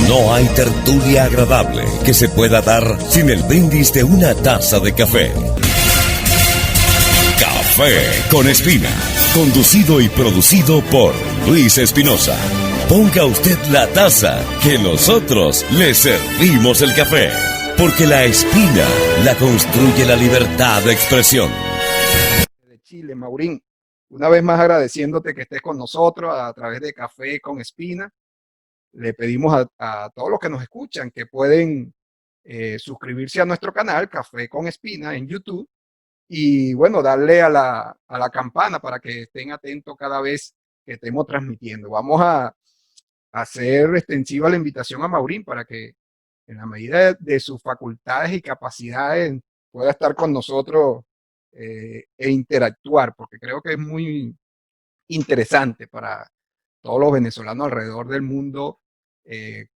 No hay tertulia agradable que se pueda dar sin el brindis de una taza de café. Café con Espina, conducido y producido por Luis Espinosa. Ponga usted la taza, que nosotros le servimos el café, porque la espina la construye la libertad de expresión. De Chile, Maurín, una vez más agradeciéndote que estés con nosotros a través de Café con Espina. Le pedimos a todos los que nos escuchan que pueden suscribirse a nuestro canal Café con Espina en YouTube y bueno, darle a la campana para que estén atentos cada vez que estemos transmitiendo. Vamos a hacer extensiva la invitación a Maurín para que en la medida de sus facultades y capacidades pueda estar con nosotros e interactuar, porque creo que es muy interesante para todos los venezolanos alrededor del mundo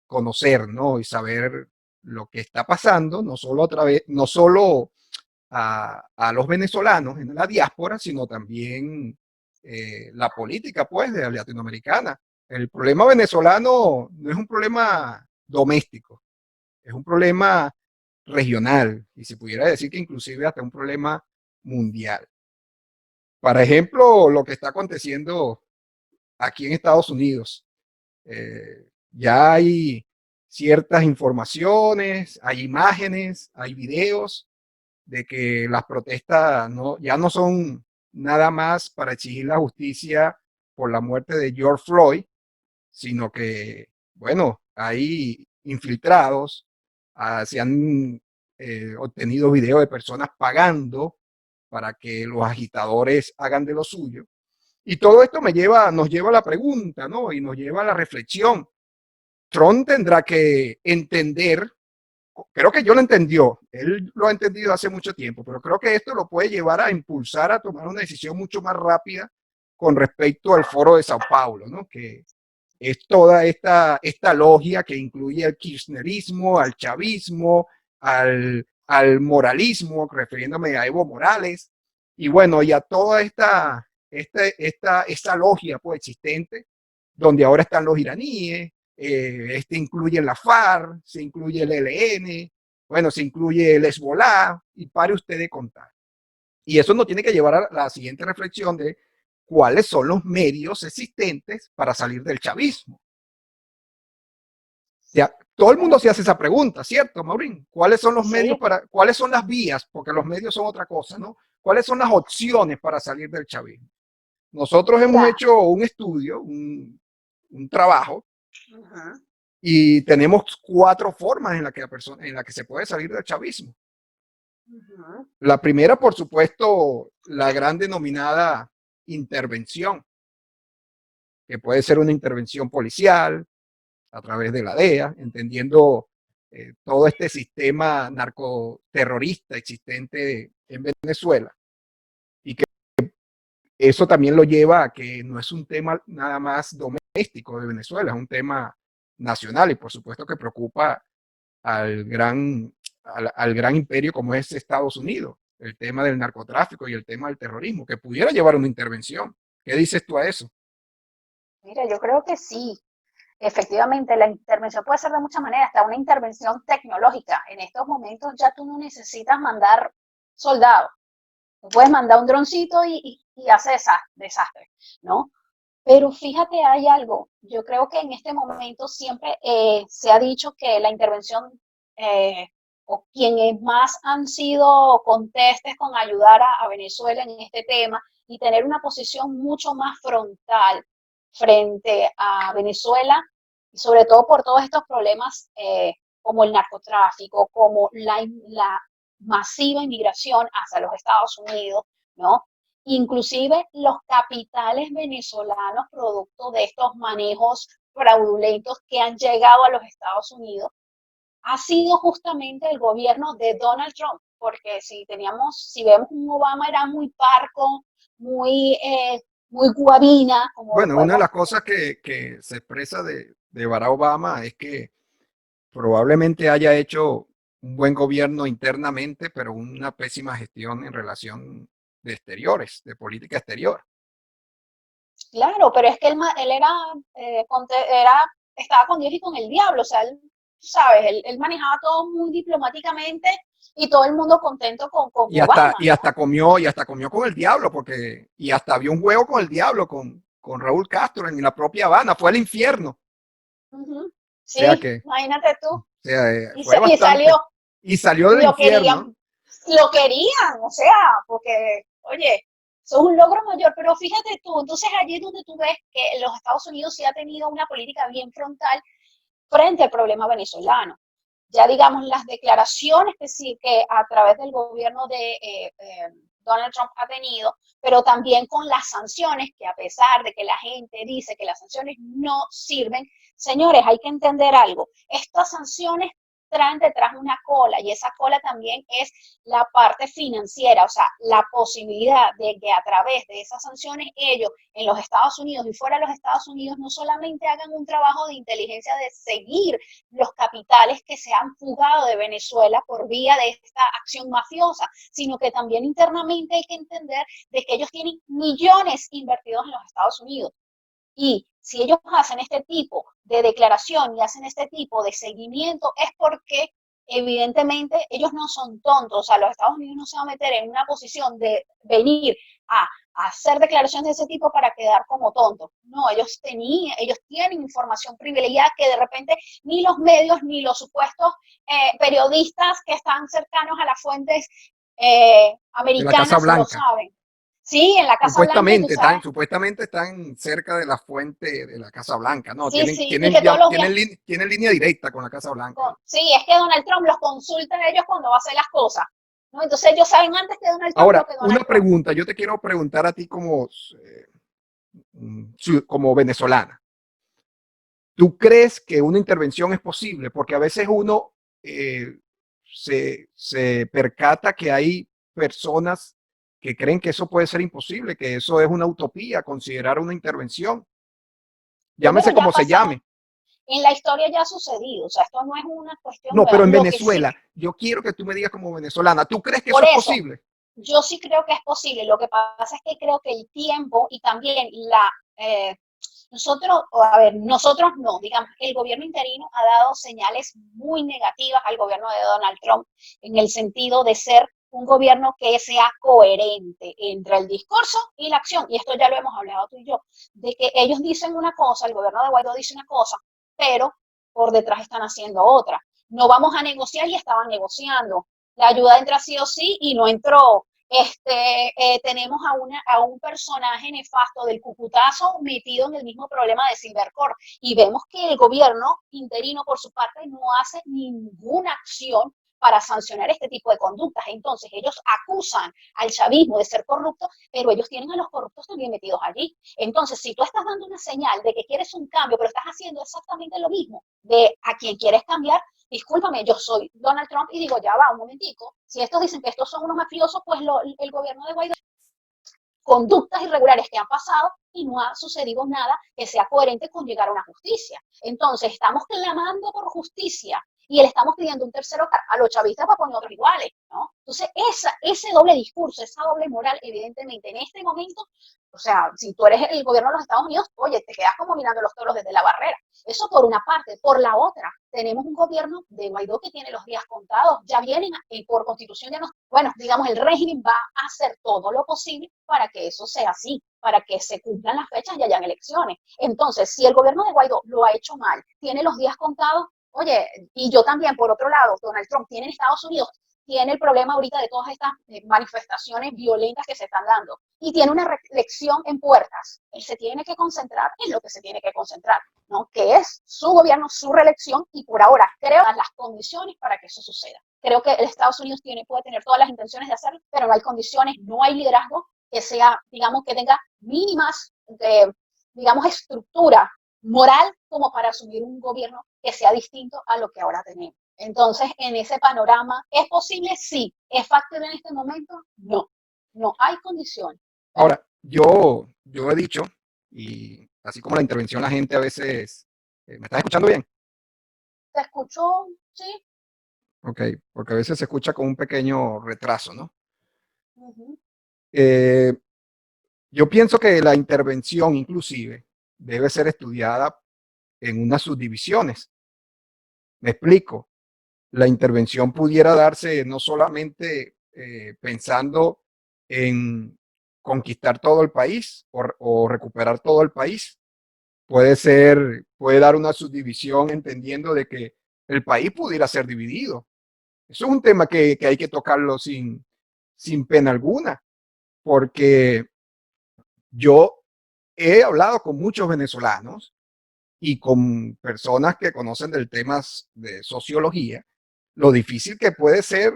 conocer, ¿no? Y saber lo que está pasando, no solo no solo a los venezolanos en la diáspora, sino también la política, pues, de la latinoamericana. El problema venezolano no es un problema doméstico, es un problema regional y se pudiera decir que inclusive hasta un problema mundial. Por ejemplo, lo que está aconteciendo aquí en Estados Unidos. Ya hay ciertas informaciones, hay imágenes, hay videos de que las protestas ya no son nada más para exigir la justicia por la muerte de George Floyd, sino que, bueno, hay infiltrados, se han obtenido videos de personas pagando para que los agitadores hagan de lo suyo. Y todo esto nos lleva a la pregunta, ¿no? Y nos lleva a la reflexión. Trump tendrá que entender, creo que yo lo entendió, él lo ha entendido hace mucho tiempo, pero creo que esto lo puede llevar a impulsar a tomar una decisión mucho más rápida con respecto al foro de Sao Paulo, ¿no? Que es toda esta logia que incluye al kirchnerismo, al chavismo, al moralismo, refiriéndome a Evo Morales, y bueno, y a toda esta logia pues, existente, donde ahora están los iraníes, incluye la FARC, se incluye el ELN, bueno, se incluye el Hezbollah, y pare usted de contar. Y eso nos tiene que llevar a la siguiente reflexión de cuáles son los medios existentes para salir del chavismo. Ya, todo el mundo se hace esa pregunta, ¿cierto, Maurín? ¿Cuáles son los medios cuáles son las vías? Porque los medios son otra cosa, ¿no? ¿Cuáles son las opciones para salir del chavismo? Nosotros hemos hecho un estudio, un trabajo, y tenemos 4 formas en la que se puede salir del chavismo. La primera, por supuesto, la gran denominada intervención, que puede ser una intervención policial a través de la DEA, entendiendo todo este sistema narcoterrorista existente en Venezuela. Y que eso también lo lleva a que no es un tema nada más doméstico de Venezuela, es un tema nacional y por supuesto que preocupa al gran imperio como es Estados Unidos, el tema del narcotráfico y el tema del terrorismo, que pudiera llevar una intervención. ¿Qué dices tú a eso? Mira, yo creo que sí. Efectivamente, la intervención puede ser de muchas maneras, hasta una intervención tecnológica. En estos momentos ya tú no necesitas mandar soldados. Tú puedes mandar un droncito y hace desastre, ¿no? Pero fíjate, hay algo. Yo creo que en este momento siempre se ha dicho que la intervención o quienes más han sido contestes con ayudar a Venezuela en este tema y tener una posición mucho más frontal frente a Venezuela, y sobre todo por todos estos problemas como el narcotráfico, como la masiva inmigración hacia los Estados Unidos, ¿no? Inclusive los capitales venezolanos producto de estos manejos fraudulentos que han llegado a los Estados Unidos, ha sido justamente el gobierno de Donald Trump, porque si vemos un Obama era muy parco, muy guabina. Bueno, una de las cosas que se expresa de Barack Obama es que probablemente haya hecho un buen gobierno internamente, pero una pésima gestión en relación de exteriores, de política exterior. Claro, pero es que él era estaba con Dios y con el diablo, o sea, él, sabes, él manejaba todo muy diplomáticamente y todo el mundo contento con Obama, y ¿no? hasta comió con el diablo, porque, y hasta vio un juego con el diablo, con Raúl Castro en la propia Habana, fue al infierno. O Ujú. sea Sí, que, imagínate tú. o sea, Y, fue y salió, bastante. Y salió del lo infierno. querían, o sea, porque, oye, eso es un logro mayor, pero fíjate tú, entonces allí es donde tú ves que los Estados Unidos sí ha tenido una política bien frontal frente al problema venezolano. Ya digamos las declaraciones que sí que a través del gobierno de Donald Trump ha tenido, pero también con las sanciones, que a pesar de que la gente dice que las sanciones no sirven, señores, hay que entender algo, estas sanciones traen detrás una cola y esa cola también es la parte financiera, o sea, la posibilidad de que a través de esas sanciones ellos en los Estados Unidos y fuera de los Estados Unidos no solamente hagan un trabajo de inteligencia de seguir los capitales que se han fugado de Venezuela por vía de esta acción mafiosa, sino que también internamente hay que entender de que ellos tienen millones invertidos en los Estados Unidos. Y si ellos hacen este tipo de declaración y hacen este tipo de seguimiento, es porque evidentemente ellos no son tontos. O sea, los Estados Unidos no se van a meter en una posición de venir a hacer declaraciones de ese tipo para quedar como tontos. No, ellos tienen información privilegiada que de repente ni los medios ni los supuestos periodistas que están cercanos a las fuentes De la Casa americanas lo Blanca. saben. Sí, en la Casa Blanca y tú sabes. Supuestamente están cerca de la fuente de la Casa Blanca, ¿no? Sí, sí, y que todos los días, Tienen línea directa con la Casa Blanca. sí, es que Donald Trump los consulta a ellos cuando va a hacer las cosas, ¿no? Entonces ellos saben antes que Donald Trump lo Ahora, que una Donald Trump. pregunta, yo te quiero preguntar a ti como venezolana. ¿Tú crees que una intervención es posible? Porque a veces uno eh, se percata que hay personas que creen que eso puede ser imposible, que eso es una utopía, considerar una intervención, Primero llámese ya ha como se pasado, llame. en la historia ya ha sucedido, o sea, esto no es una cuestión No, nueva. pero en Lo que sí, Venezuela, yo quiero que tú me digas como venezolana, ¿tú crees que por eso es eso, posible? yo sí creo que es posible. Lo que pasa es que creo que el tiempo y también nosotros, a ver, nosotros no, digamos, el gobierno interino ha dado señales muy negativas al gobierno de Donald Trump en el sentido de ser un gobierno que sea coherente entre el discurso y la acción. Y esto ya lo hemos hablado tú y yo, de que ellos dicen una cosa, el gobierno de Guaidó dice una cosa, pero por detrás están haciendo otra. No vamos a negociar y estaban negociando. La ayuda entra sí o sí y no entró. Tenemos a un personaje nefasto del Cucutazo metido en el mismo problema de Silvercorp y vemos que el gobierno interino por su parte no hace ninguna acción para sancionar este tipo de conductas. Entonces ellos acusan al chavismo de ser corrupto, pero ellos tienen a los corruptos también metidos allí. Entonces, si tú estás dando una señal de que quieres un cambio, pero estás haciendo exactamente lo mismo de a quien quieres cambiar, discúlpame, yo soy Donald Trump y digo, ya va, un momentico, si estos dicen que estos son unos mafiosos, pues el gobierno de Guaidó conductas irregulares que han pasado y no ha sucedido nada que sea coherente con llegar a una justicia. Entonces, estamos clamando por justicia y le estamos pidiendo un tercero a los chavistas para poner otros iguales, ¿no? Entonces, ese doble discurso, esa doble moral, evidentemente, en este momento, o sea, si tú eres el gobierno de los Estados Unidos, oye, te quedas como mirando los toros desde la barrera. Eso por una parte. Por la otra, tenemos un gobierno de Guaidó que tiene los días contados. Ya vienen, por constitución, ya nos, bueno, digamos, el régimen va a hacer todo lo posible para que eso sea así, para que se cumplan las fechas y hayan elecciones. Entonces, si el gobierno de Guaidó lo ha hecho mal, tiene los días contados, oye, y yo también, por otro lado, Donald Trump tiene en Estados Unidos, tiene el problema ahorita de todas estas manifestaciones violentas que se están dando y tiene una reelección en puertas. Él se tiene que concentrar en lo que se tiene que concentrar, ¿no? Que es su gobierno, su reelección y por ahora creo las condiciones para que eso suceda. Creo que el Estados Unidos puede tener todas las intenciones de hacerlo, pero no hay condiciones, no hay liderazgo que sea, digamos, que tenga mínimas, digamos, estructura moral como para asumir un gobierno que sea distinto a lo que ahora tenemos. Entonces, en ese panorama, ¿es posible? Sí. ¿Es factible en este momento? No. No hay condiciones. Ahora, yo he dicho, y así como la intervención, la gente a veces, ¿me estás escuchando bien? ¿Te escucho? Sí. Ok, porque a veces se escucha con un pequeño retraso, ¿no? Uh-huh. Eh, yo pienso que la intervención inclusive debe ser estudiada en unas subdivisiones. Me explico. La intervención pudiera darse no solamente pensando en conquistar todo el país o recuperar todo el país. Puede dar una subdivisión entendiendo de que el país pudiera ser dividido. Eso es un tema que hay que tocarlo sin pena alguna, porque yo he hablado con muchos venezolanos y con personas que conocen del temas de sociología, lo difícil que puede ser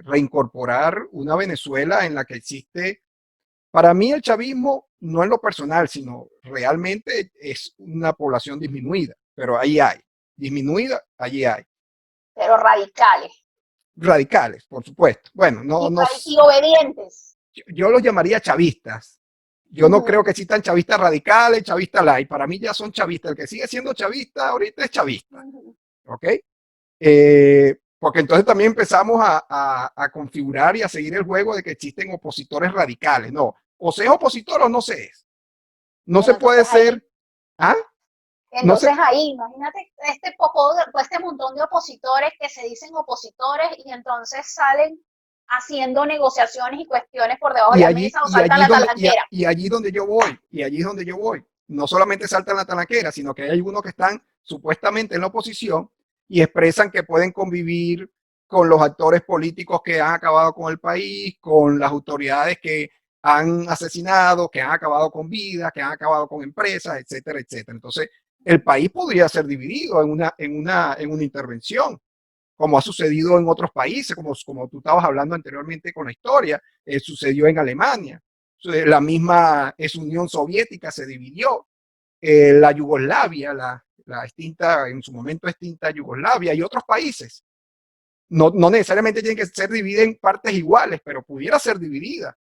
reincorporar una Venezuela en la que existe. Para mí el chavismo, no en lo personal, sino realmente es una población disminuida, pero ahí hay. Disminuida, allí hay. Pero radicales. Radicales, por supuesto. Bueno, Y obedientes. Yo los llamaría chavistas. Yo no creo que existan chavistas radicales, chavistas light. Para mí ya son chavistas. El que sigue siendo chavista ahorita es chavista. ¿Ok? Porque entonces también empezamos a configurar y a seguir el juego de que existen opositores radicales. No, o se es opositor o no se es. No se puede ser. ¿Ah? Entonces ahí, imagínate este montón de opositores que se dicen opositores y entonces salen haciendo negociaciones y cuestiones por debajo de la mesa o saltan la talanquera. Y allí donde yo voy. No solamente saltan la talanquera, sino que hay algunos que están supuestamente en la oposición y expresan que pueden convivir con los actores políticos que han acabado con el país, con las autoridades que han asesinado, que han acabado con vidas, que han acabado con empresas, etcétera, etcétera. Entonces, el país podría ser dividido en una intervención, como ha sucedido en otros países, como tú estabas hablando anteriormente con la historia, sucedió en Alemania. La misma Unión Soviética se dividió, la Yugoslavia, la extinta, en su momento extinta Yugoslavia y otros países. No necesariamente tienen que ser divididas en partes iguales, pero pudiera ser dividida,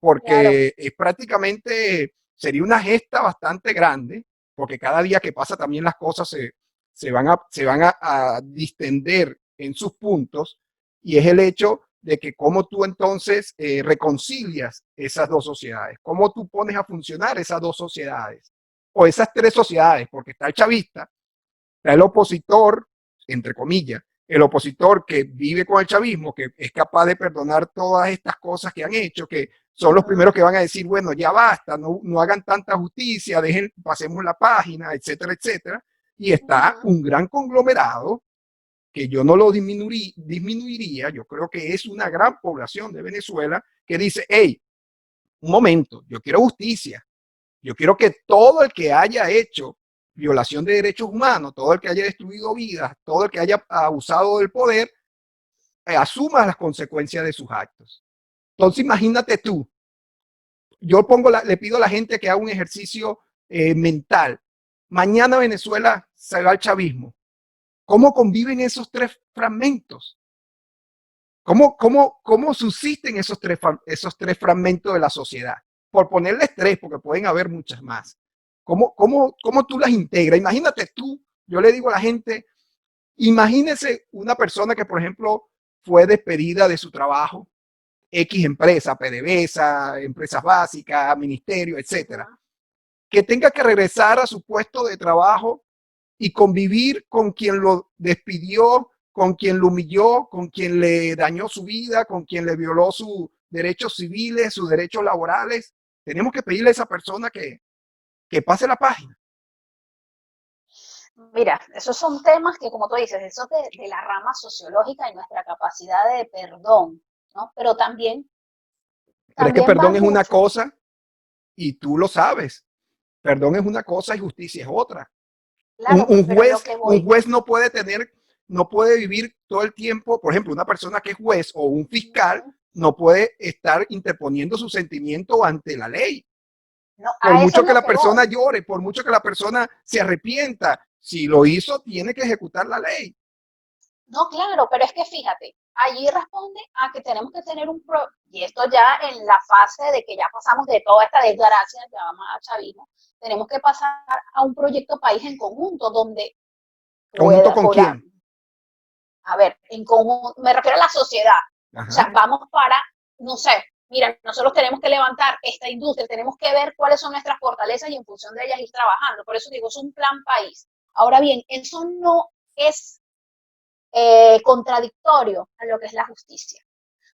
porque es prácticamente, sería una gesta bastante grande, porque cada día que pasa también las cosas se van a distender en sus puntos, y es el hecho de que cómo tú entonces reconcilias esas dos sociedades, cómo tú pones a funcionar esas dos sociedades, o esas tres sociedades, porque está el chavista, está el opositor, entre comillas, el opositor que vive con el chavismo, que es capaz de perdonar todas estas cosas que han hecho, que son los primeros que van a decir, bueno, ya basta, no hagan tanta justicia, pasemos la página, etcétera, etcétera. Y está un gran conglomerado que yo no lo disminuiría, yo creo que es una gran población de Venezuela que dice, hey, un momento, yo quiero justicia, yo quiero que todo el que haya hecho violación de derechos humanos, todo el que haya destruido vidas, todo el que haya abusado del poder, asuma las consecuencias de sus actos. Entonces imagínate tú, yo le pido a la gente que haga un ejercicio mental. Mañana Venezuela se va al chavismo. ¿Cómo conviven esos tres fragmentos? ¿Cómo subsisten esos tres fragmentos de la sociedad? Por ponerles tres, porque pueden haber muchas más. ¿Cómo tú las integras? Imagínate tú, yo le digo a la gente, imagínese una persona que, por ejemplo, fue despedida de su trabajo, X empresa, PDVSA, empresas básicas, ministerio, etcétera, que tenga que regresar a su puesto de trabajo y convivir con quien lo despidió, con quien lo humilló, con quien le dañó su vida, con quien le violó sus derechos civiles, sus derechos laborales. Tenemos que pedirle a esa persona que pase la página. Mira, esos son temas que, como tú dices, eso de la rama sociológica y nuestra capacidad de perdón, ¿no? Pero también... Pero es que perdón es una cosa y tú lo sabes. Perdón es una cosa y justicia es otra. Claro, un juez no puede vivir todo el tiempo, por ejemplo, una persona que es juez o un fiscal no puede estar interponiendo su sentimiento ante la ley. No, por mucho que la persona llore, por mucho que la persona se arrepienta, si lo hizo, tiene que ejecutar la ley. No, claro, pero es que fíjate, allí responde a que tenemos que tener y esto ya en la fase de que ya pasamos de toda esta desgracia llamada chavismo, tenemos que pasar a un proyecto país en conjunto, donde... ¿Conjunto con quién? A ver, en conjunto, me refiero a la sociedad. Ajá. O sea, vamos para, no sé, mira, nosotros tenemos que levantar esta industria, tenemos que ver cuáles son nuestras fortalezas y en función de ellas ir trabajando. Por eso digo, es un plan país. Ahora bien, eso no es contradictorio a lo que es la justicia.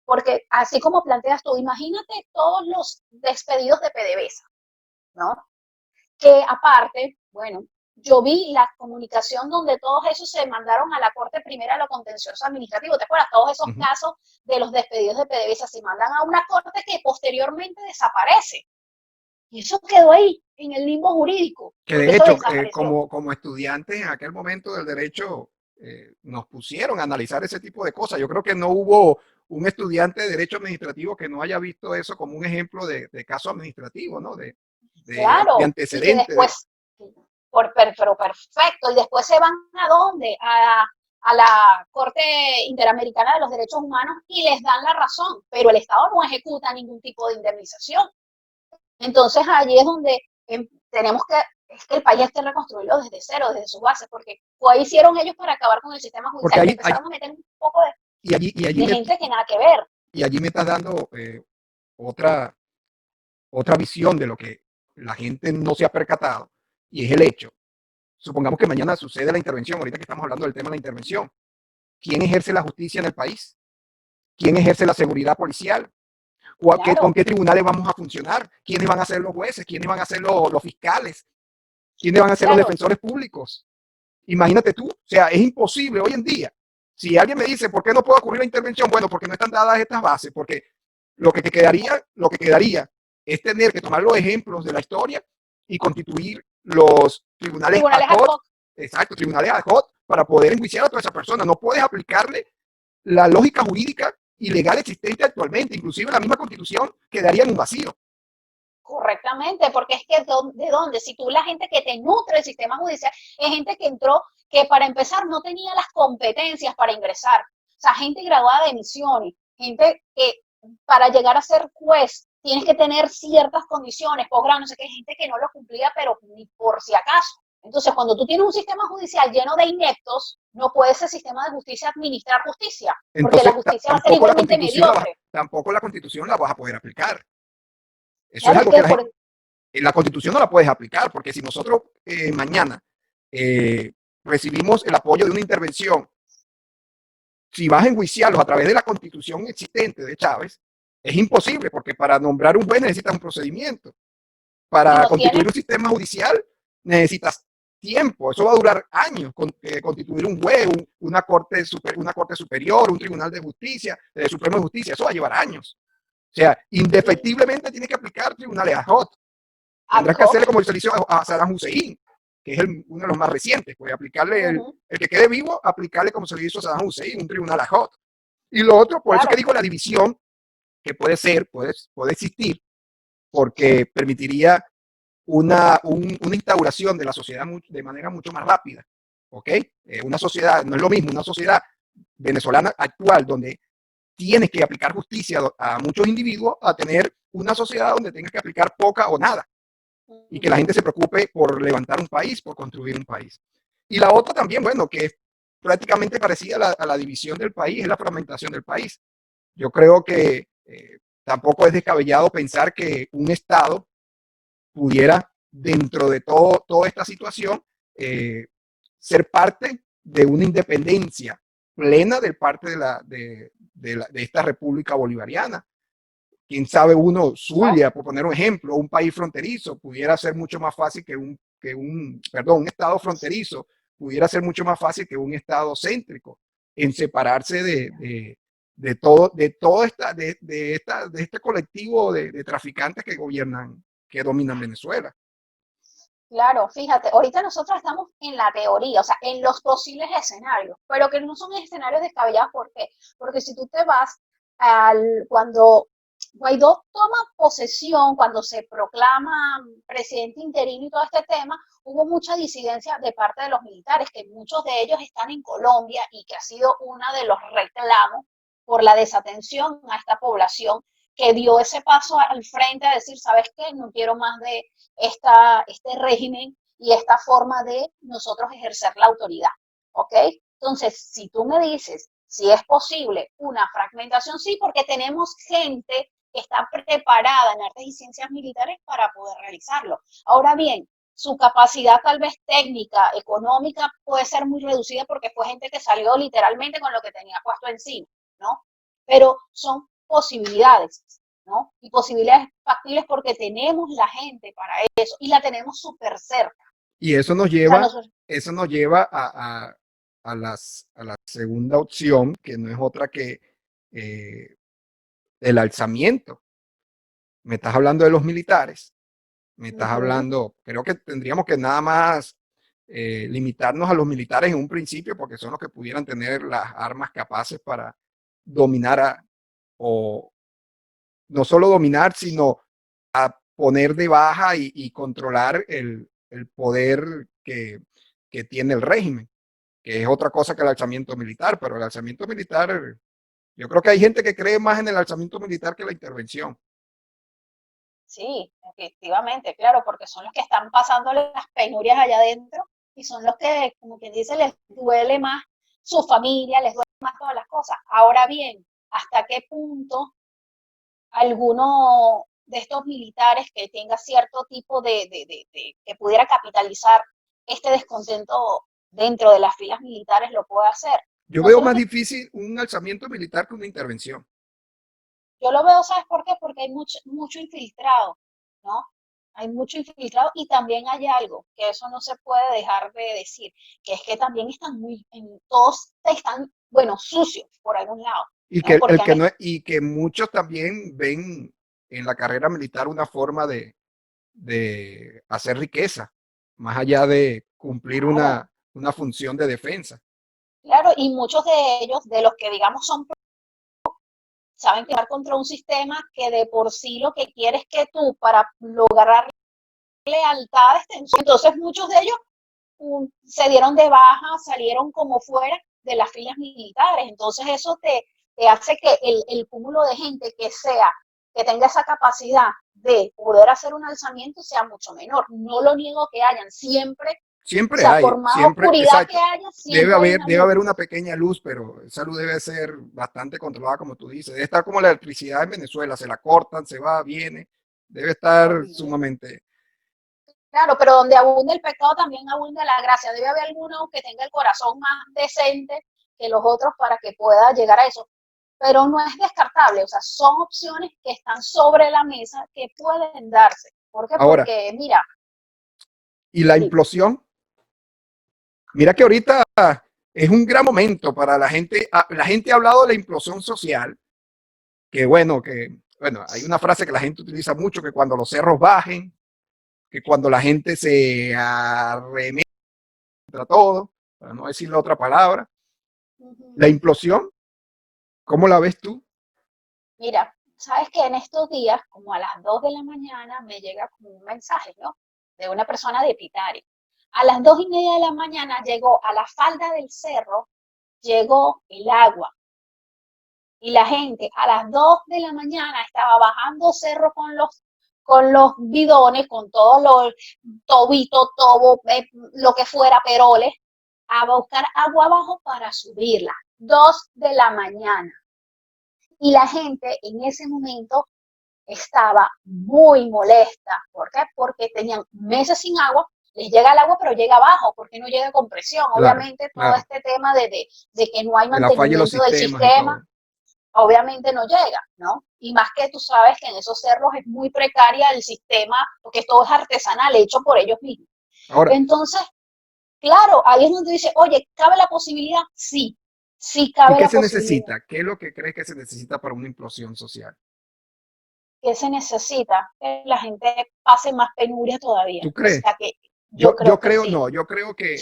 Porque así como planteas tú, imagínate todos los despedidos de PDVSA, ¿no? Que aparte, bueno, yo vi la comunicación donde todos esos se mandaron a la Corte Primera de lo Contencioso Administrativo. ¿Te acuerdas? Todos esos casos de los despedidos de PDVSA se mandan a una corte que posteriormente desaparece. Y eso quedó ahí, en el limbo jurídico. Que de hecho, como estudiantes en aquel momento del derecho, nos pusieron a analizar ese tipo de cosas. Yo creo que no hubo un estudiante de derecho administrativo que no haya visto eso como un ejemplo de caso administrativo, ¿no? Claro, de antecedente. Y que después, pero perfecto, y después se van ¿a dónde? A la Corte Interamericana de los Derechos Humanos y les dan la razón, pero el Estado no ejecuta ningún tipo de indemnización. Entonces allí es donde tenemos que, es que el país hay que reconstruirlo desde cero, desde sus bases, porque ¿qué hicieron ellos para acabar con el sistema judicial? Empezaron a meter un poco de gente que nada que ver. Y allí me estás dando otra visión de lo que la gente no se ha percatado, y es el hecho. Supongamos que mañana sucede la intervención, ahorita que estamos hablando del tema de la intervención. ¿Quién ejerce la justicia en el país? ¿Quién ejerce la seguridad policial? Claro. ¿Con qué tribunales vamos a funcionar? ¿Quiénes van a ser los jueces? ¿Quiénes van a ser los fiscales? ¿Quiénes van a ser los defensores públicos? Imagínate tú, o sea, es imposible hoy en día. Si alguien me dice, ¿por qué no puede ocurrir la intervención? Bueno, porque no están dadas estas bases, porque lo que quedaría es tener que tomar los ejemplos de la historia y constituir los tribunales ad hoc. Exacto, tribunales ad hoc para poder enjuiciar a toda esa persona. No puedes aplicarle la lógica jurídica y legal existente actualmente, inclusive la misma Constitución quedaría en un vacío. Correctamente, porque es que ¿de dónde? Si tú la gente que te nutre el sistema judicial es gente que entró, que para empezar no tenía las competencias para ingresar. O sea, gente graduada de misiones, gente que para llegar a ser juez tienes que tener ciertas condiciones, posgrado, no sé qué, gente que no lo cumplía, pero ni por si acaso. Entonces, cuando tú tienes un sistema judicial lleno de ineptos, no puede ese sistema de justicia administrar justicia, porque entonces, la justicia va a ser igualmente mediocre. Tampoco la Constitución la vas a poder aplicar. Eso es algo que la Constitución no la puedes aplicar, porque si nosotros mañana recibimos el apoyo de una intervención, si vas a enjuiciarlos a través de la Constitución existente de Chávez, es imposible, porque para nombrar un juez necesitas un procedimiento. Para constituir un sistema judicial necesitas tiempo. Eso va a durar años, constituir un juez, una corte superior, un tribunal de justicia, Supremo de Justicia. Eso va a llevar años. O sea, indefectiblemente tiene que aplicar tribunales ad hoc. Tendrás que hacerle como se le hizo a Saddam Hussein, que es uno de los más recientes, pues aplicarle el que quede vivo, aplicarle como se le hizo a Saddam Hussein, un tribunal ad hoc. Y lo otro, por eso que digo la división, que puede existir, porque permitiría una instauración de la sociedad de manera mucho más rápida. ¿Ok? Una sociedad, no es lo mismo, una sociedad venezolana actual donde tienes que aplicar justicia a muchos individuos, a tener una sociedad donde tengas que aplicar poca o nada y que la gente se preocupe por levantar un país, por construir un país. Y la otra también, bueno, que es prácticamente parecida a la división del país, es la fragmentación del país. Yo creo que tampoco es descabellado pensar que un Estado pudiera, dentro de toda esta situación, ser parte de una independencia plena de parte de esta República Bolivariana. Quién sabe uno, Zulia, por poner un ejemplo, un país fronterizo, pudiera ser mucho más fácil un estado fronterizo, pudiera ser mucho más fácil que un estado céntrico en separarse de este colectivo de traficantes que dominan Venezuela. Claro, fíjate, ahorita nosotros estamos en la teoría, o sea, en los posibles escenarios, pero que no son escenarios descabellados. ¿Por qué? Porque si tú te vas cuando Guaidó toma posesión, cuando se proclama presidente interino y todo este tema, hubo mucha disidencia de parte de los militares, que muchos de ellos están en Colombia y que ha sido uno de los reclamos por la desatención a esta población que dio ese paso al frente a decir, ¿sabes qué? No quiero más de este régimen y esta forma de nosotros ejercer la autoridad, ¿ok? Entonces, si tú me dices si es posible una fragmentación, sí, porque tenemos gente que está preparada en artes y ciencias militares para poder realizarlo. Ahora bien, su capacidad tal vez técnica, económica, puede ser muy reducida porque fue gente que salió literalmente con lo que tenía puesto encima, ¿no? Pero son posibilidades, ¿no? Y posibilidades factibles porque tenemos la gente para eso y la tenemos súper cerca. Y eso nos O sea, lleva, nosotros, a la segunda opción, que no es otra que el alzamiento. Me estás hablando de los militares, me estás hablando, creo que tendríamos que nada más limitarnos a los militares en un principio, porque son los que pudieran tener las armas capaces para dominar o no solo dominar, sino poner de baja y controlar el poder que tiene el régimen, que es otra cosa que el alzamiento militar, pero el alzamiento militar, yo creo que hay gente que cree más en el alzamiento militar que la intervención. sí, efectivamente, claro, porque son los que están pasando las penurias allá adentro y son los que, como quien dice, les duele más su familia, les duele más todas las cosas. Ahora bien, ¿hasta qué punto alguno de estos militares que tenga cierto tipo que pudiera capitalizar este descontento dentro de las filas militares lo puede hacer? Yo veo más Nosotros, difícil un alzamiento militar que una intervención. yo lo veo, ¿sabes por qué? Porque hay mucho infiltrado, ¿no? Hay mucho infiltrado y también hay algo, que eso no se puede dejar de decir, que es que también están todos están, bueno, sucios por algún lado, Y ¿no? que, el Porque que no, y que muchos también ven en la carrera militar una forma de hacer riqueza, más allá de cumplir claro, una función de defensa. claro, y muchos de ellos, de los que digamos son saben que va contra un sistema que de por sí lo que quiere es que tú, para lograr lealtades, entonces muchos de ellos se dieron de baja, salieron como fuera de las filas militares. Entonces eso te hace que el cúmulo de gente que tenga esa capacidad de poder hacer un alzamiento sea mucho menor. No lo niego que hayan, siempre, o Siempre sea, hay, por más siempre, oscuridad que exacto. haya, siempre hay una Debe luz. haber una pequeña luz, pero esa luz debe ser bastante controlada, como tú dices. Debe estar como la electricidad en Venezuela, se la cortan, se va, viene. Debe estar Horrible. sumamente. Claro, pero donde abunda el pecado también abunda la gracia. Debe haber alguno que tenga el corazón más decente que los otros para que pueda llegar a eso. Pero no es descartable, o sea, son opciones que están sobre la mesa que pueden darse. ¿Por qué? Ahora, Porque, mira, y la sí, implosión, mira que ahorita es un gran momento para la gente. La gente ha hablado de la implosión social, que bueno, hay una frase que la gente utiliza mucho, que cuando los cerros bajen, que cuando la gente se arremete contra todo, para no decir la otra palabra, la implosión, ¿cómo la ves tú? mira, sabes que en estos días, como a las 2 de la mañana, me llega como un mensaje, ¿no? De una persona de Pitari. A las 2:30 de la mañana llegó a la falda del cerro, llegó el agua. Y la gente a las 2 de la mañana estaba bajando cerro con los bidones, con todos los tobitos, tobo, lo que fuera, peroles, a buscar agua abajo para subirla. 2 de la mañana. Y la gente en ese momento estaba muy molesta. ¿Por qué? Porque tenían meses sin agua, les llega el agua, pero llega abajo, porque no llega con presión. Claro, Obviamente, todo claro, este tema de que no hay de la falla de los mantenimiento del sistemas y sistema, todo. obviamente no llega, ¿no? Y más que tú sabes que en esos cerros es muy precaria el sistema, porque todo es artesanal, hecho por ellos mismos. Ahora, Entonces, claro, ahí es donde dice, oye, ¿cabe la posibilidad? Sí, sí ¿y cabe qué la se posibilidad. necesita? ¿Qué es lo que crees que se necesita para una implosión social? ¿Qué se necesita? Que la gente pase más penuria todavía. ¿Tú O sea crees? que yo creo Yo que creo, sí. no, yo creo que,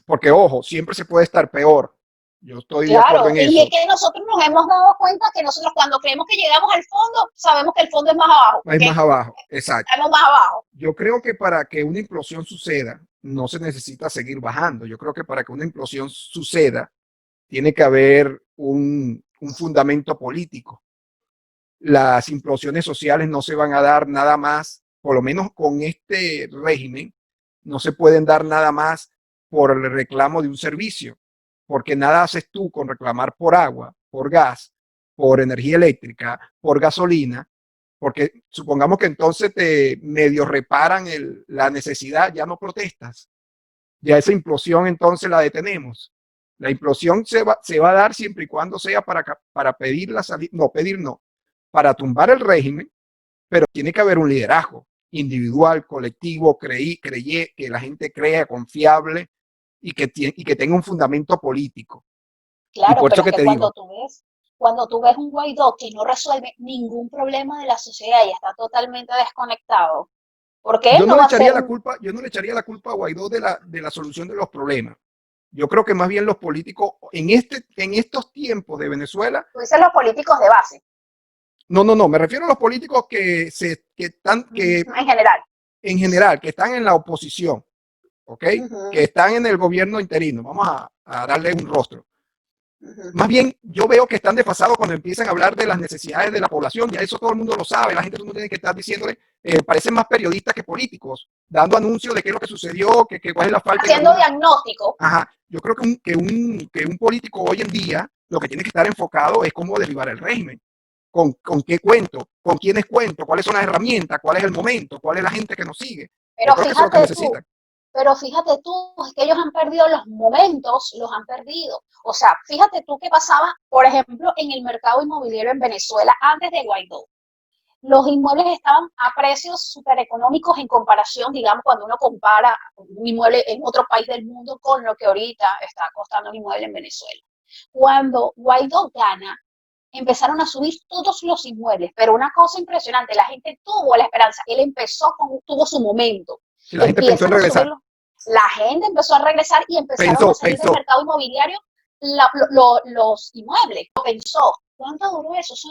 porque ojo, siempre se puede estar peor. Yo estoy de acuerdo Claro, en y es eso. que nosotros nos hemos dado cuenta que nosotros cuando creemos que llegamos al fondo, sabemos que el fondo es más abajo, Es más porque abajo, exacto. estamos más abajo. Yo creo que para que una implosión suceda, no se necesita seguir bajando. Yo creo que para que una implosión suceda, tiene que haber un fundamento político. Las implosiones sociales no se van a dar nada más, por lo menos con este régimen, no se pueden dar nada más por el reclamo de un servicio, porque nada haces tú con reclamar por agua, por gas, por energía eléctrica, por gasolina, porque supongamos que entonces te medio reparan la necesidad, ya no protestas, ya esa implosión entonces la detenemos. La implosión se va a dar siempre y cuando sea para pedir la salida, no, pedir no, para tumbar el régimen, pero tiene que haber un liderazgo individual, colectivo, que la gente crea confiable y que tenga un fundamento político. Y Claro, por pero eso es que que te digo, cuando tú ves un Guaidó que no resuelve ningún problema de la sociedad y está totalmente desconectado, porque él yo no no le va a ser echaría la culpa, yo no le echaría la culpa a Guaidó de la solución de los problemas. Yo creo que más bien los políticos en estos tiempos de Venezuela, tú dices los políticos de base, no, me refiero a los políticos en general. en general, que están en la oposición, ¿ok? Que están en el gobierno interino. Vamos a darle un rostro. Más bien, yo veo que están desfasados cuando empiezan a hablar de las necesidades de la población. Ya eso todo el mundo lo sabe. La gente todo el mundo tiene que estar diciéndole, parecen más periodistas que políticos, dando anuncios de qué es lo que sucedió, que cuál es la falta. Haciendo diagnóstico. Ajá. Yo creo que un político hoy en día lo que tiene que estar enfocado es cómo derribar el régimen. Con qué cuento, con quiénes cuento, cuáles son las herramientas, cuál es el momento, cuál es la gente que nos sigue. Pero Yo creo que eso es lo que fíjate tú, necesitan. Pero fíjate tú, es que ellos han perdido los momentos, los han perdido. O sea, fíjate tú qué pasaba, por ejemplo, en el mercado inmobiliario en Venezuela antes de Guaidó. Los inmuebles estaban a precios súper económicos en comparación, digamos, cuando uno compara un inmueble en otro país del mundo con lo que ahorita está costando un inmueble en Venezuela. Cuando Guaidó gana, empezaron a subir todos los inmuebles, pero una cosa impresionante, la gente tuvo la esperanza, él tuvo su momento. Si la gente pensó en regresar. La gente empezó a regresar y empezaron a salir del mercado inmobiliario los inmuebles. Pensó, ¿cuánto duró eso? Eso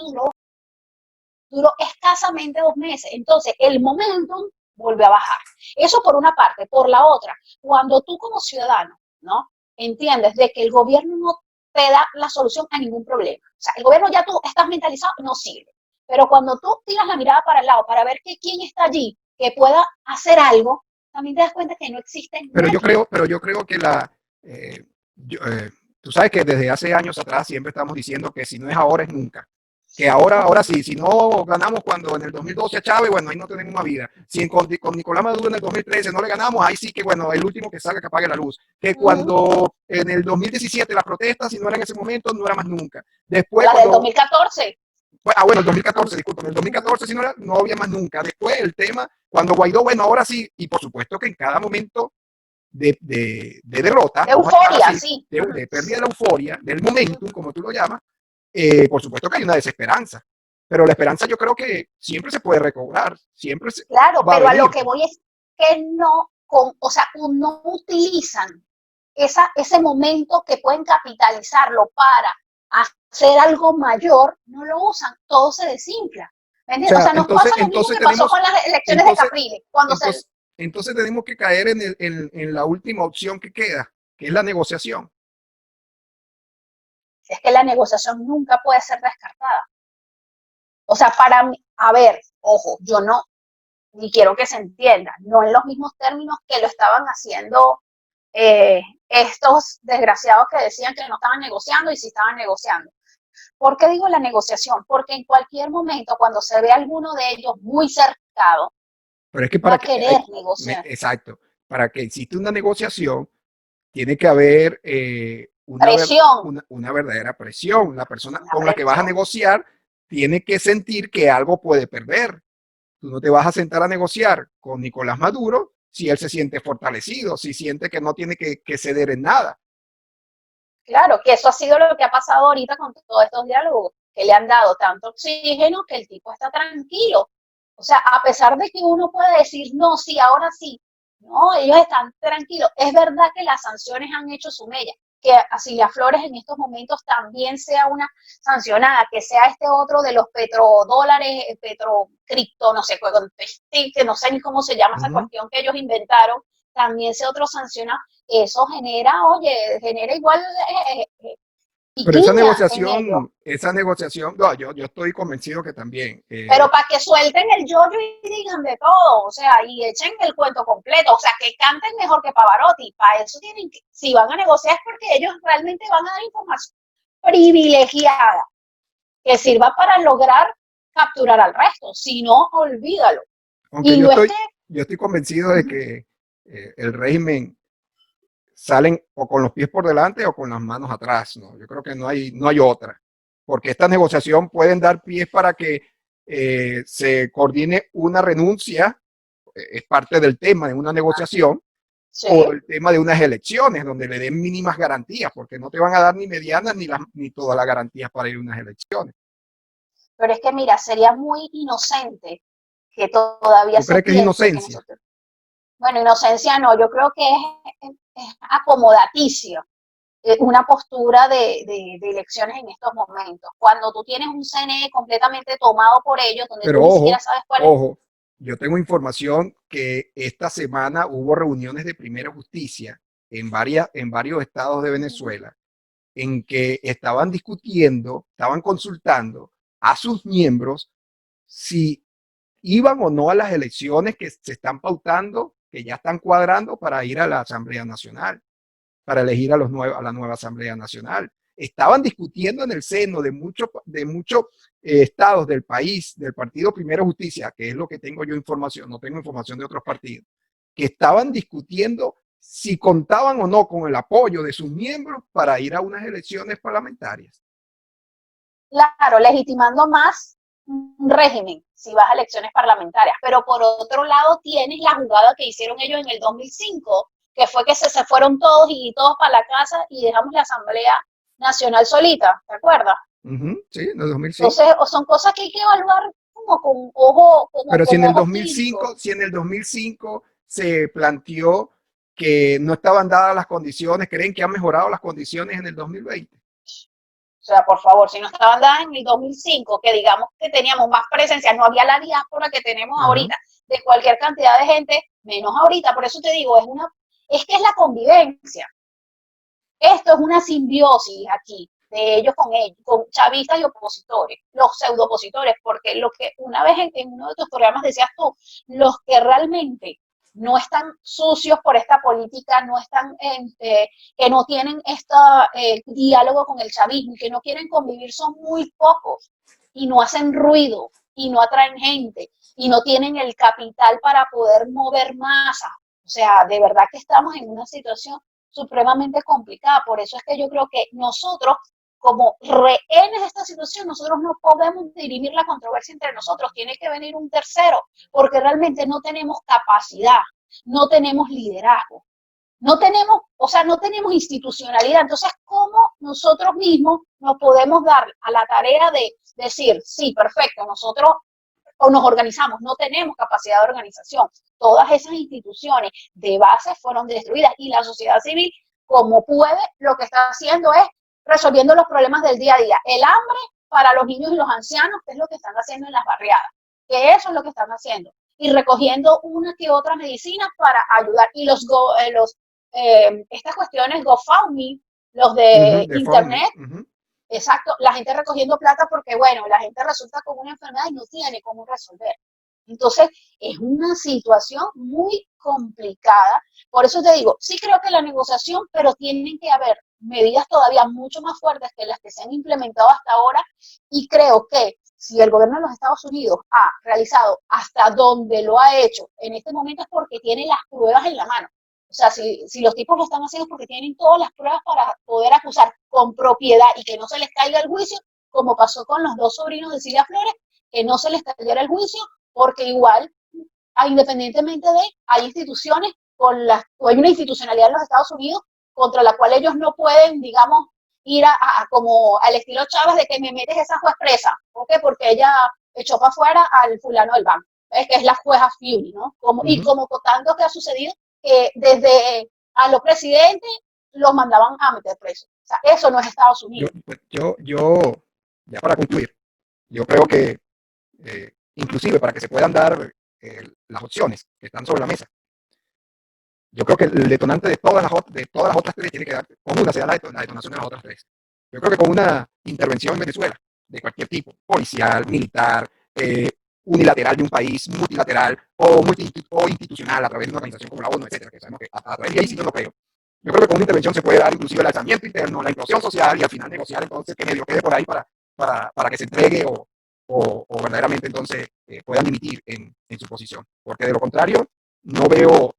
duró escasamente 2 meses. Entonces, el momentum volvió a bajar. Eso por una parte. Por la otra, cuando tú como ciudadano, ¿no? Entiendes de que el gobierno no te da la solución a ningún problema. O sea, el gobierno ya tú estás mentalizado, no sirve. Pero cuando tú tiras la mirada para el lado para ver quién está allí que pueda hacer algo, también te das cuenta que no existen. Pero yo creo que tú sabes que desde hace años atrás siempre estamos diciendo que si no es ahora es nunca. Que ahora sí, si no ganamos cuando en el 2012 a Chávez, bueno, ahí no tenemos más vida. Si con Nicolás Maduro en el 2013 no le ganamos, ahí sí que, bueno, el último que salga que apague la luz. Que cuando en el 2017 las protestas, si no era en ese momento, no era más nunca. Después, la del 2014. Bueno, el 2014, disculpen, el 2014 si no había más nunca. Después el tema, cuando Guaidó, bueno, ahora sí, y por supuesto que en cada momento de derrota, de euforia, sí. De pérdida de la euforia, del momentum, como tú lo llamas, por supuesto que hay una desesperanza. Pero la esperanza yo creo que siempre se puede recobrar, siempre se Claro, va pero a venir. a lo que voy es que no utilizan ese momento que pueden capitalizarlo para hacer algo mayor, no lo usan, todo se desinfla. ¿Me entiendes? O sea, nos pasa lo mismo que pasó con las elecciones de Capriles. Entonces tenemos que caer en la última opción que queda, que es la negociación. Es que la negociación nunca puede ser descartada. O sea, para mí, a ver, ojo, yo no, ni quiero que se entienda, no en los mismos términos que lo estaban haciendo estos desgraciados que decían que no estaban negociando y sí estaban negociando. ¿Por qué digo la negociación? Porque en cualquier momento, cuando se ve alguno de ellos muy cercado, pero es que va a querer negociar. Exacto. Para que exista una negociación, tiene que haber una verdadera presión. La persona con la que vas a negociar tiene que sentir que algo puede perder. Tú no te vas a sentar a negociar con Nicolás Maduro si él se siente fortalecido, si siente que no tiene que ceder en nada. Claro, que eso ha sido lo que ha pasado ahorita con todos estos diálogos, que le han dado tanto oxígeno que el tipo está tranquilo. O sea, a pesar de que uno puede decir, no, sí, ahora sí, no, ellos están tranquilos. Es verdad que las sanciones han hecho su mella, que Cilia Flores en estos momentos también sea una sancionada, que sea este otro de los petrodólares, petrocripto, no sé, que no sé ni cómo se llama esa cuestión que ellos inventaron, también sea otro sancionado. Eso genera igual pero esa negociación, no, yo estoy convencido que también. Pero para que suelten el yoyo y digan de todo, o sea, y echen el cuento completo, o sea, que canten mejor que Pavarotti. Para eso tienen que, si van a negociar es porque ellos realmente van a dar información privilegiada que sirva para lograr capturar al resto, si no, olvídalo. Aunque Y no es que yo estoy convencido de que el régimen salen o con los pies por delante o con las manos atrás, ¿no? Yo creo que no hay otra, porque esta negociación pueden dar pies para que se coordine una renuncia, es parte del tema de una negociación, sí, o el tema de unas elecciones donde le den mínimas garantías, porque no te van a dar ni medianas ni todas las garantías para ir a unas elecciones. pero es que mira, sería muy inocente que todavía ¿Tú se crees que es piense que inocencia? nosotros, bueno, inocencia no, yo creo que es acomodaticio, una postura de elecciones en estos momentos. Cuando tú tienes un CNE completamente tomado por ellos, donde tú Pero ni siquiera sabes cuál es. ojo, yo tengo información que esta semana hubo reuniones de primera justicia en varios estados de Venezuela en que estaban discutiendo, estaban consultando a sus miembros si iban o no a las elecciones que se están pautando, que ya están cuadrando para ir a la Asamblea Nacional, para elegir a la nueva Asamblea Nacional. Estaban discutiendo en el seno de muchos estados del país, del Partido Primero Justicia, que es lo que tengo yo información, no tengo información de otros partidos, que estaban discutiendo si contaban o no con el apoyo de sus miembros para ir a unas elecciones parlamentarias. Claro, legitimando más un régimen si vas a elecciones parlamentarias, pero por otro lado tienes la jugada que hicieron ellos en el 2005, que fue que se fueron todos y todos para la casa y dejamos la Asamblea Nacional solita, ¿te acuerdas? Sí, en el 2005. Entonces, son cosas que hay que evaluar como con ojo, Pero si con en el ojo 2005, clínico. si en el 2005 se planteó que no estaban dadas las condiciones, ¿creen que han mejorado las condiciones en el 2020? O sea, por favor, si no estaban dadas en el 2005, que digamos que teníamos más presencia, no había la diáspora que tenemos Ajá. ahorita, de cualquier cantidad de gente, menos ahorita. Por eso te digo, es que es la convivencia. Esto es una simbiosis aquí de ellos, con chavistas y opositores, los pseudo opositores, porque lo que una vez en uno de tus programas decías tú, los que realmente no están sucios por esta política, no están que no tienen este diálogo con el chavismo y que no quieren convivir son muy pocos y no hacen ruido y no atraen gente y no tienen el capital para poder mover masas. O sea, de verdad que estamos en una situación supremamente complicada. Por eso es que yo creo que nosotros, como rehenes de esta situación, nosotros no podemos dirimir la controversia entre nosotros. Tiene que venir un tercero, porque realmente no tenemos capacidad, no tenemos liderazgo, no tenemos, o sea, no tenemos institucionalidad. Entonces, ¿cómo nosotros mismos nos podemos dar a la tarea de decir, sí, perfecto, nosotros o nos organizamos, no tenemos capacidad de organización? Todas esas instituciones de base fueron destruidas y la sociedad civil, como puede, lo que está haciendo es resolviendo los problemas del día a día. El hambre para los niños y los ancianos, que es lo que están haciendo en las barriadas, que eso es lo que están haciendo, y recogiendo una que otra medicina para ayudar. Y estas cuestiones GoFundMe, los de internet, exacto, la gente recogiendo plata porque, bueno, la gente resulta con una enfermedad y no tiene cómo resolver. Entonces, es una situación muy complicada. Por eso te digo, sí creo que la negociación, pero tienen que haber medidas todavía mucho más fuertes que las que se han implementado hasta ahora. Y creo que si el gobierno de los Estados Unidos ha realizado hasta donde lo ha hecho en este momento es porque tiene las pruebas en la mano. O sea, si los tipos lo están haciendo es porque tienen todas las pruebas para poder acusar con propiedad y que no se les caiga el juicio, como pasó con los dos sobrinos de Cilia Flores, que no se les cayera el juicio, porque igual, independientemente hay instituciones o hay una institucionalidad en los Estados Unidos contra la cual ellos no pueden, digamos, ir como al estilo Chávez de que me metes esa juez presa. ¿Por qué? Porque ella echó para afuera al fulano del banco, que es la jueza Fury, ¿no? Y como tanto que ha sucedido, que desde a los presidentes los mandaban a meter presos. O sea, eso no es Estados Unidos. Ya para concluir, yo creo que inclusive para que se puedan dar las opciones que están sobre la mesa, yo creo que el detonante de todas las otras tres tiene que dar, con una sea la detonación de las otras tres. Yo creo que con una intervención en Venezuela, de cualquier tipo, policial, militar, unilateral de un país, multilateral o institucional a través de una organización como la ONU, etcétera, que sabemos que a través de ahí sí yo no creo. Yo creo que con una intervención se puede dar inclusive el alzamiento interno, la implosión social y al final negociar entonces que medio quede por ahí para que se entregue o verdaderamente entonces puedan dimitir en su posición. Porque de lo contrario, no veo,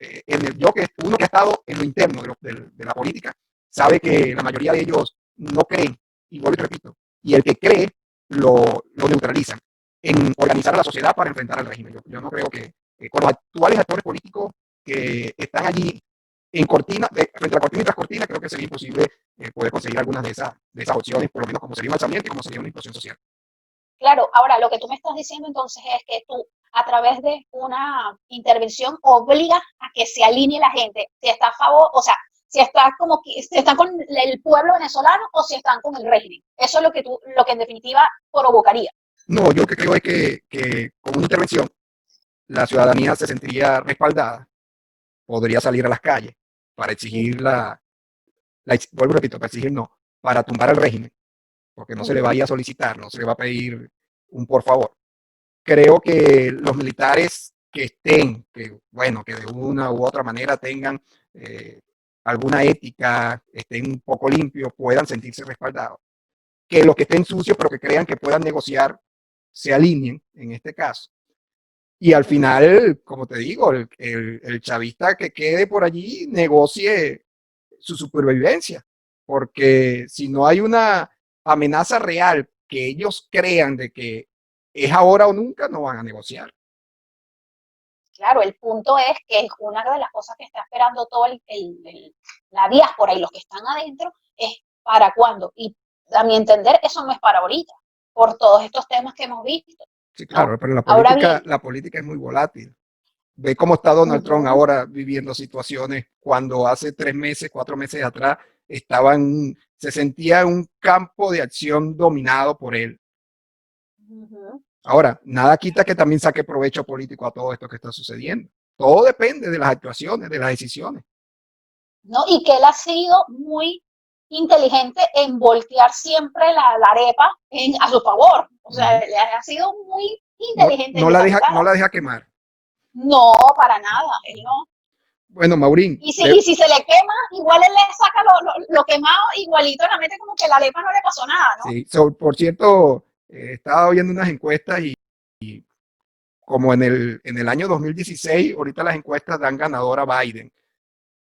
uno que ha estado en lo interno de la política, sabe que la mayoría de ellos no creen, y vuelvo y te repito, y el que cree lo neutralizan en organizar a la sociedad para enfrentar al régimen. Yo no creo que con los actuales actores políticos que están allí en cortina, frente a la cortina y tras cortina, creo que sería imposible poder conseguir algunas de esas opciones, por lo menos como sería un alzamiento y como sería una implosión social. Claro, ahora lo que tú me estás diciendo entonces es que tú a través de una intervención obligas a que se alinee la gente, si está a favor, o sea, si están con el pueblo venezolano o si están con el régimen. Eso es lo que en definitiva provocaría. No, yo lo que creo es que con una intervención la ciudadanía se sentiría respaldada, podría salir a las calles para exigir vuelvo y repito, para exigir no, para tumbar al régimen, porque no se le vaya a solicitar, no se le va a pedir un por favor. Creo que los militares que estén, que bueno, que de una u otra manera tengan alguna ética, estén un poco limpios, puedan sentirse respaldados. Que los que estén sucios, pero que crean que puedan negociar, se alineen en este caso. Y al final, como te digo, el chavista que quede por allí negocie su supervivencia, porque si no hay una amenaza real que ellos crean de que es ahora o nunca, no van a negociar. Claro, el punto es que una de las cosas que está esperando todo la diáspora y los que están adentro es para cuándo. Y a mi entender, eso no es para ahorita, por todos estos temas que hemos visto. Sí, claro, ¿No? pero Ahora bien, la política es muy volátil. Ve cómo está Donald Trump ahora viviendo situaciones cuando hace 3 meses, 4 meses atrás se sentía en un campo de acción dominado por él. Ahora, nada quita que también saque provecho político a todo esto que está sucediendo. Todo depende de las actuaciones, de las decisiones. ¿no? Y que él ha sido muy inteligente en voltear siempre la arepa a su favor. O sea, él ha sido muy inteligente en esa No jugada. la deja quemar. No, para nada, él no. Bueno, Maurín. Y si se le quema, igual él le saca lo quemado, igualito la mete como que la arepa no le pasó nada, ¿no? Sí, por cierto, estaba viendo unas encuestas y como en el año 2016, ahorita las encuestas dan ganador a Biden.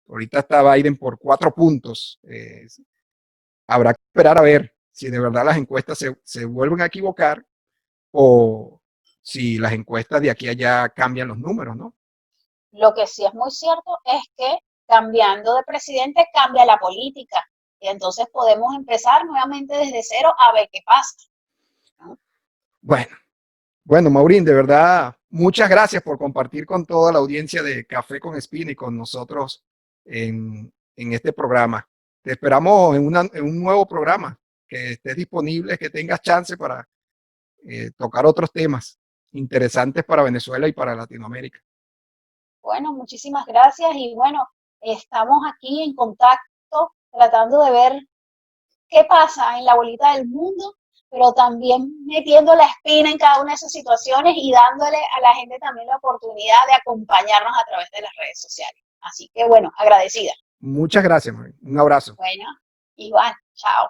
Ahorita está Biden por 4 puntos. Habrá que esperar a ver si de verdad las encuestas se vuelven a equivocar o si las encuestas de aquí a allá cambian los números, ¿no? Lo que sí es muy cierto es que cambiando de presidente cambia la política y entonces podemos empezar nuevamente desde cero a ver qué pasa, ¿no? Bueno, Maurín, de verdad, muchas gracias por compartir con toda la audiencia de Café con Espina y con nosotros en este programa. Te esperamos en un nuevo programa, que estés disponible, que tengas chance para tocar otros temas interesantes para Venezuela y para Latinoamérica. Bueno, muchísimas gracias y bueno, estamos aquí en contacto tratando de ver qué pasa en la bolita del mundo, pero también metiendo la espina en cada una de esas situaciones y dándole a la gente también la oportunidad de acompañarnos a través de las redes sociales. Así que bueno, agradecida. Muchas gracias, Maurín. Un abrazo. Bueno, igual, chao.